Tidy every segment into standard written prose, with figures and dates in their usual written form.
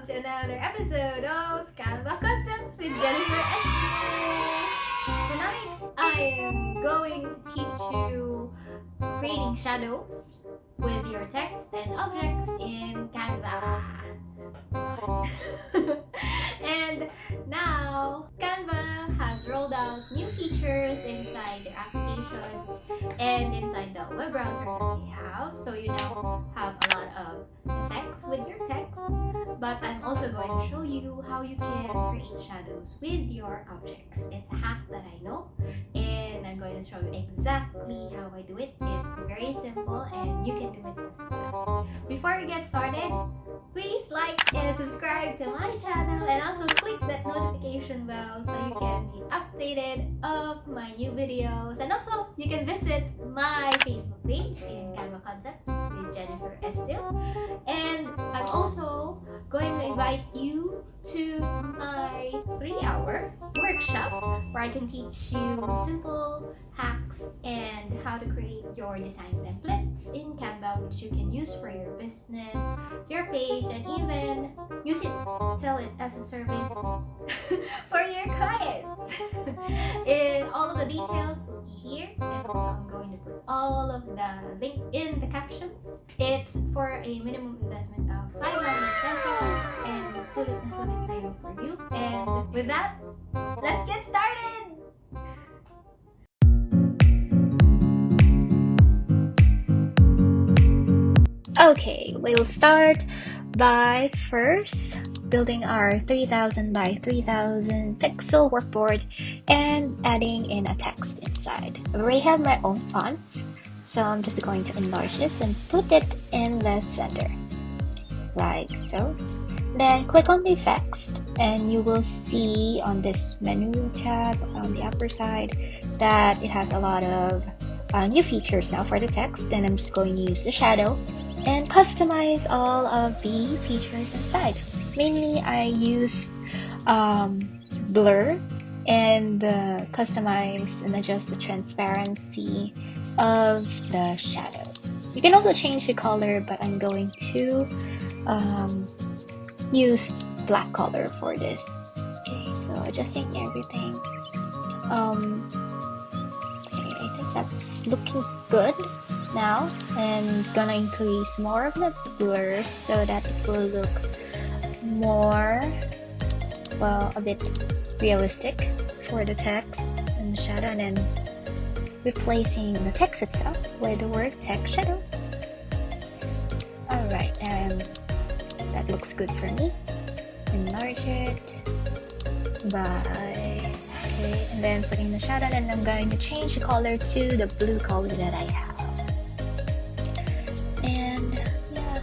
to another episode of Canva Concepts with Jennifer S. Tonight, I am going to teach you creating shadows with your text and objects in Canva. And now, Canva has rolled out new features inside their applications and inside the web browser that we have. So you now have a lot of effects with your text, but I'm also going to show you how you can create shadows with your objects. It's a hack that I know, and I'm going to show you exactly how I do it. It's very simple and you can do it as well. Before we get started, please like and subscribe to my channel and also click that notification bell so you can be updated of my new videos. And also, you can visit my Facebook page in Canva Concepts with Jennifer Estil. And I'm also going to invite you to my 3-hour workshop where I can teach you simple hacks and how to create your design templates in Canva, which you can use for your business, your page, and even use it, sell it as a service for your clients. And all of the details will be here, and also I'm going to put all of the link in the captions. It's for a minimum investment of 500 pesos, and sulit na sulit na yun for you. And with that, let's get started! Okay, we'll start by first building our 3000 by 3000 pixel workboard and adding in a text inside. I already have my own fonts, so I'm just going to enlarge this and put it in the center, like so. Then click on the effects and you will see on this menu tab on the upper side that it has a lot of new features now for the text. And I'm just going to use the shadow and customize all of the features inside. Mainly I use blur and customize and adjust the transparency of the shadows. You can also change the color, but I'm going to use black color for this. Okay, so adjusting everything. Okay, I think that's looking good now, and gonna increase more of the blur so that it will look more, well, a bit realistic for the text and the shadow, and then replacing the text itself with the word text shadows. Alright, that looks good for me. Enlarge it by, okay, and then putting the shadow, and I'm going to change the color to the blue color that I have. And yeah,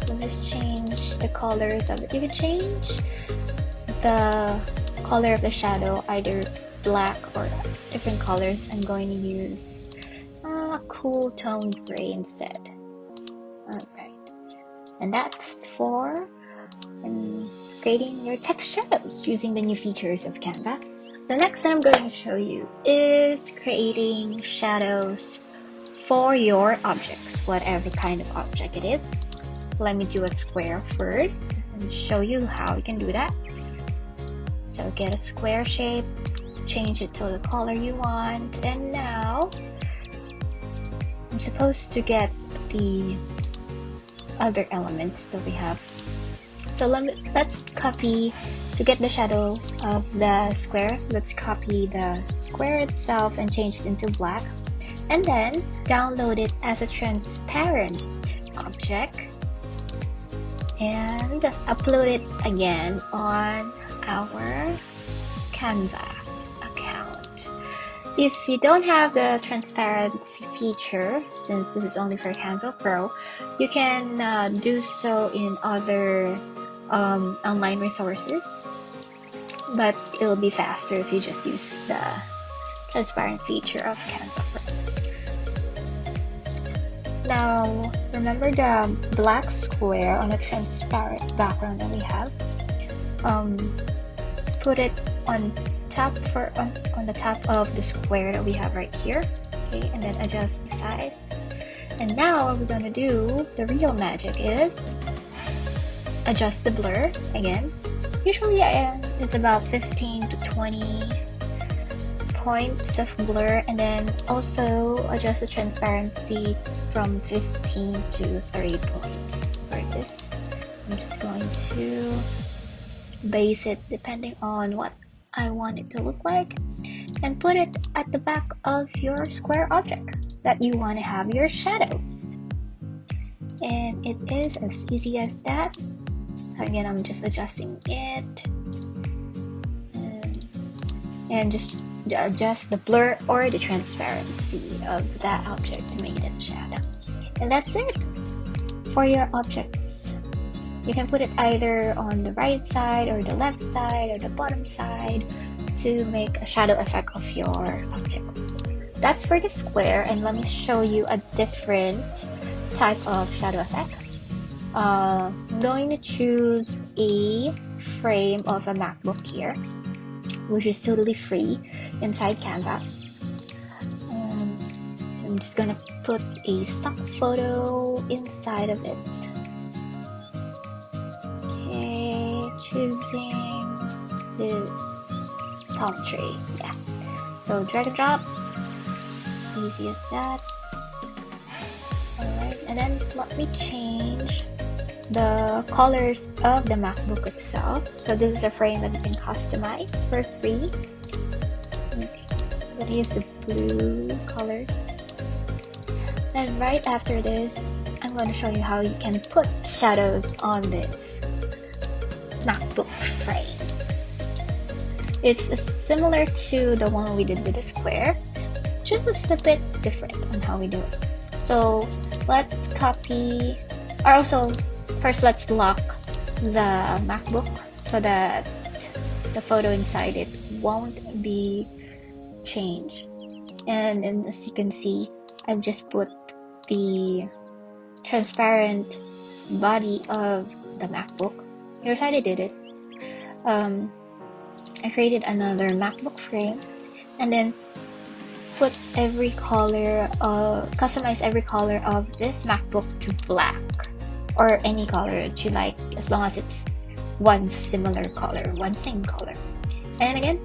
we'll just change the colors of it. You can change the color of the shadow, either black or different colors. I'm going to use a cool tone gray instead. Alright, and that's for creating your text shadows using the new features of Canva. The next that I'm going to show you is creating shadows for your objects, whatever kind of object it is. Let me do a square first and show you how you can do that. So get a square shape, change it to the color you want, and now I'm supposed to get the other elements that we have. So let's copy, to get the shadow of the square, let's copy the square itself and change it into black, and then download it as a transparent object and upload it again on our Canva account. If you don't have the transparency feature, since this is only for Canva Pro, you can do so in other online resources, but it'll be faster if you just use the transparent feature of Canva Pro. Now, remember the black square on a transparent background that we have. Put it on the top of the square that we have right here. Okay, and then adjust the sides. And now what we're gonna do, the real magic is adjust the blur again. Usually it's about 15 to 20 points of blur, and then also adjust the transparency from 15 to 30 points for this. I'm just going to base it depending on what I want it to look like, and put it at the back of your square object that you want to have your shadows. And it is as easy as that. So again, I'm just adjusting it, and just adjust the blur or the transparency of that object to make it a shadow. And that's it for your objects. You can put it either on the right side or the left side or the bottom side to make a shadow effect of your object. That's for the square, and let me show you a different type of shadow effect. I'm going to choose a frame of a MacBook here, which is totally free inside Canva. I'm just gonna put a stock photo inside of it. Okay, choosing this palm tree. Yeah. So drag and drop. Easy as that. Alright, and then let me change the colors of the MacBook itself. So this is a frame that you can customize for free. Okay. I'm gonna use the blue colors. And right after this, I'm going to show you how you can put shadows on this MacBook frame. It's similar to the one we did with the square, just a bit different on how we do it. So let's copy, or also first let's lock the MacBook so that the photo inside it won't be changed. And as you can see, I've just put the transparent body of the MacBook. Here's how I did it. I created another MacBook frame and then put every color, customize every color of this MacBook to black, or any color that you like, as long as it's one similar color, one same color. And again,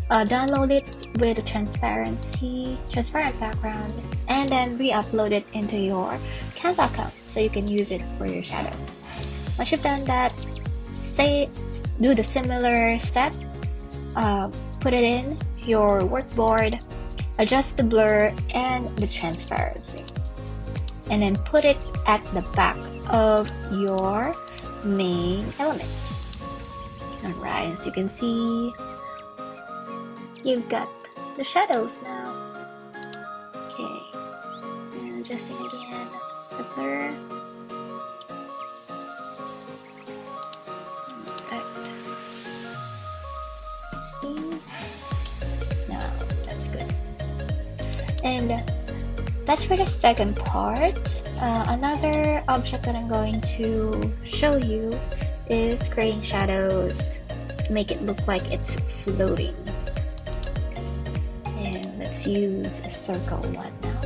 download it with a transparent background, and then re-upload it into your Canva account so you can use it for your shadow. Once you've done that, do the similar step. Put it in your workboard, adjust the blur and the transparency, and then put it at the back of your main element. Alright, as you can see, you've got the shadows now. Okay, and adjusting again the blur. Right. See? Now that's good. And that's for the second part. Another object that I'm going to show you is creating shadows to make it look like it's floating. And let's use a circle one now.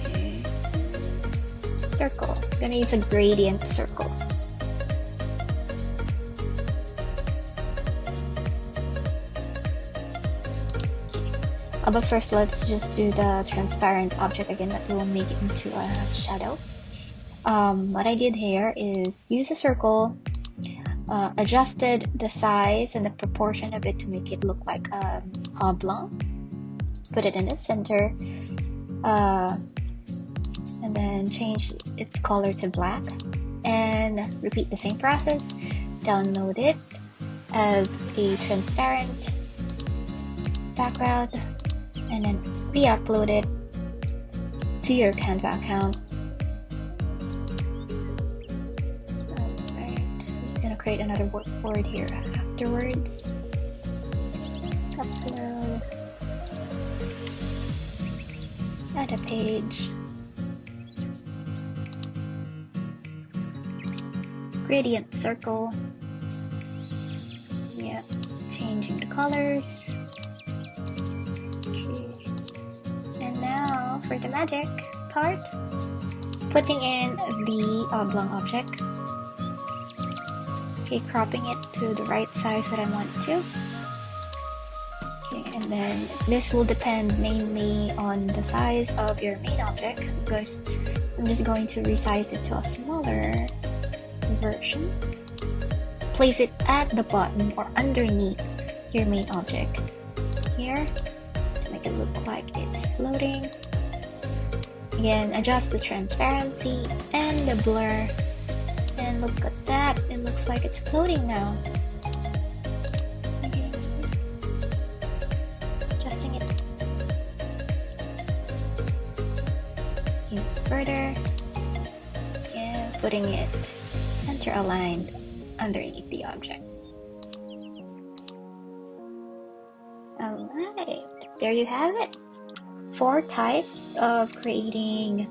Okay. Circle. I'm gonna use a gradient circle. But first, let's just do the transparent object again that will make it into a shadow. What I did here is use a circle, adjusted the size and the proportion of it to make it look like an oblong, put it in the center, and then change its color to black, and repeat the same process. Download it as a transparent background, and then re-upload it to your Canva account. Alright, I'm just gonna create another workboard here afterwards. Upload, add a page, gradient circle, yeah, changing the colors. For the magic part, putting in the oblong object. Okay, cropping it to the right size that I want it to. Okay, and then this will depend mainly on the size of your main object, because I'm just going to resize it to a smaller version. Place it at the bottom or underneath your main object here to make it look like it's floating. Again, adjust the transparency and the blur, and look at that, it looks like it's floating now. Okay. Adjusting it even further and putting it center aligned underneath the object. Alright, there you have it. 4 types of creating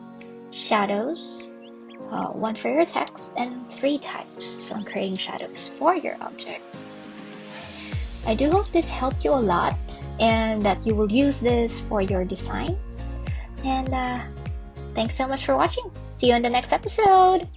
shadows, 1 for your text, and 3 types on creating shadows for your objects. I do hope this helped you a lot and that you will use this for your designs. And thanks so much for watching. See you in the next episode.